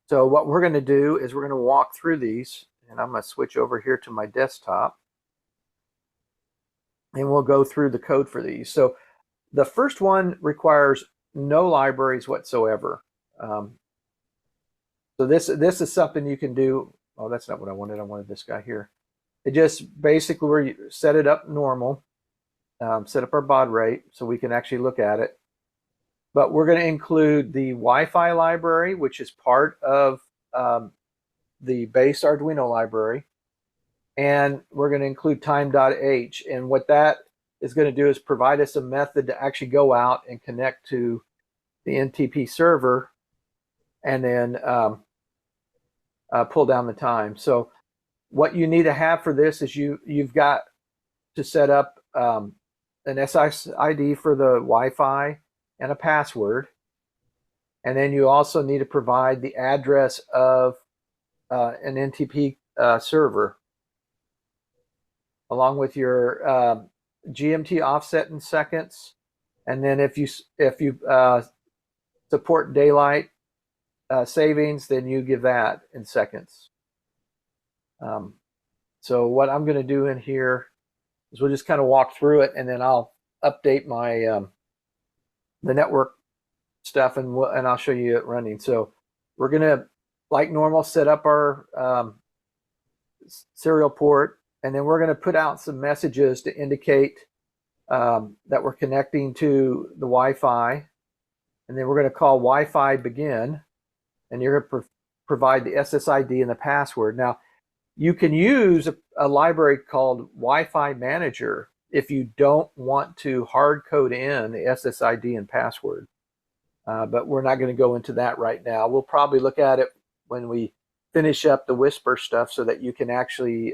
So what we're going to do is we're going to walk through these, and I'm going to switch over here to my desktop, and we'll go through the code for these. So the first one requires no libraries whatsoever. So this is something you can do. Oh, that's not what I wanted. I wanted this guy here. It just basically where you set it up normal, set up our baud rate so we can actually look at it. But we're going to include the Wi-Fi library, which is part of the base Arduino library. And we're going to include time.h. And what that is going to do is provide us a method to actually go out and connect to the NTP server and then pull down the time. So what you need to have for this is you've got to set up an SSID for the Wi-Fi and a password. And then you also need to provide the address of an NTP server, along with your GMT offset in seconds. And then if you support daylight savings, then you give that in seconds. So what I'm going to do in here is we'll just kind of walk through it, and then I'll update my the network stuff, and I'll show you it running. So we're going to, like normal, set up our serial port, and then we're going to put out some messages to indicate that we're connecting to the Wi-Fi, and then we're going to call Wi-Fi begin, and you're going to provide the SSID and the password. Now, you can use a library called Wi-Fi Manager if you don't want to hard code in the SSID and password. But we're not going to go into that right now. We'll probably look at it when we finish up the Whisper stuff so that you can actually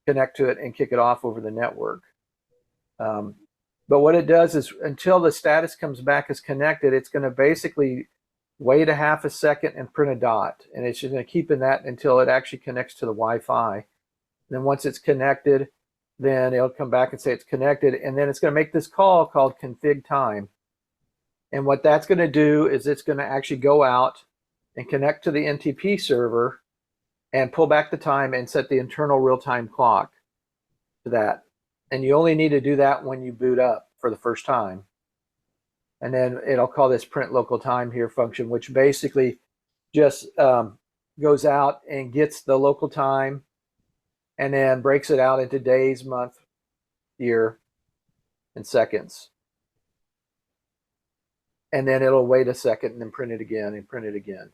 connect to it and kick it off over the network. But what it does is until the status comes back as connected, it's going to basically wait a half a second and print a dot. And it's just going to keep in that until it actually connects to the Wi-Fi. Then once it's connected, then it'll come back and say it's connected. And then it's going to make this call called config time. And what that's going to do is it's going to actually go out and connect to the NTP server and pull back the time and set the internal real-time clock to that. And you only need to do that when you boot up for the first time. And then it'll call this print local time here function, which basically just goes out and gets the local time and then breaks it out into days, month, year, and seconds. And then it'll wait a second and then print it again and print it again.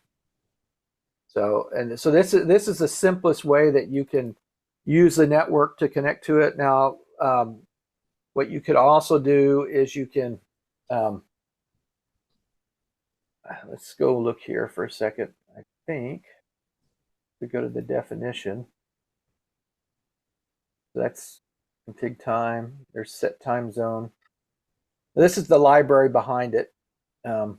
So this is the simplest way that you can use the network to connect to it. Now, what you could also do is you can let's go look here for a second. I think we go to the definition. That's config time. There's set time zone. This is the library behind it. And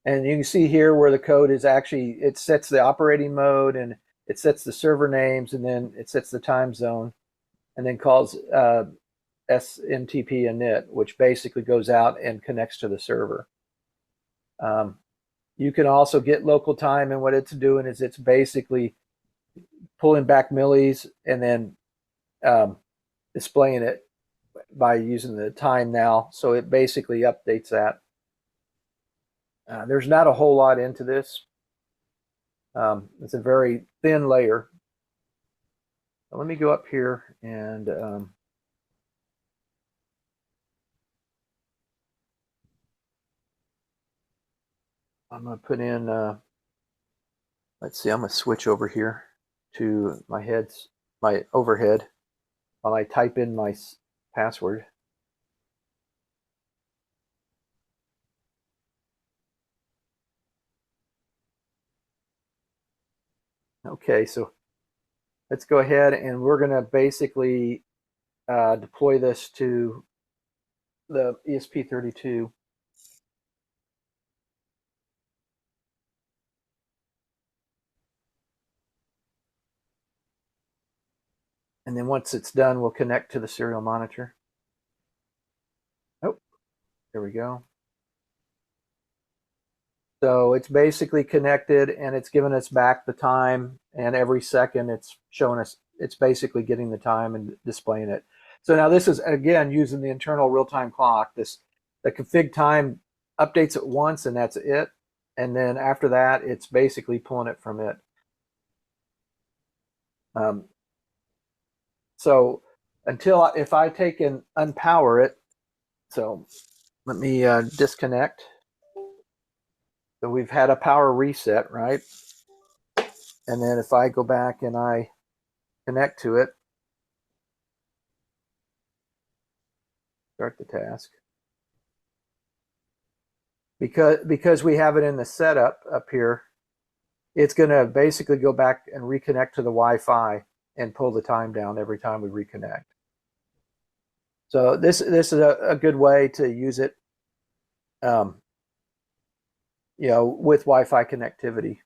you can see here where the code is actually, it sets the operating mode and it sets the server names, and then it sets the time zone, and then calls SMTP init, which basically goes out and connects to the server. You can also get local time, and what it's doing is it's basically pulling back millis and then displaying it by using the time now. So it basically updates that. There's not a whole lot into this. It's a very thin layer. So let me go up here and I'm going to put in, let's see, I'm going to switch over here to my overhead while I type in my password. Okay, so let's go ahead and we're going to basically deploy this to the ESP32. And then once it's done, we'll connect to the serial monitor. Oh, there we go. So it's basically connected and it's giving us back the time, and every second it's showing us, it's basically getting the time and displaying it. So now this is again using the internal real-time clock. The config time updates it once and that's it. And then after that, it's basically pulling it from it. So if I take and unpower it, so let me disconnect. So we've had a power reset, right? And then if I go back and I connect to it, start the task. Because we have it in the setup up here, it's going to basically go back and reconnect to the Wi-Fi and pull the time down every time we reconnect. So this is a good way to use it, with Wi-Fi connectivity.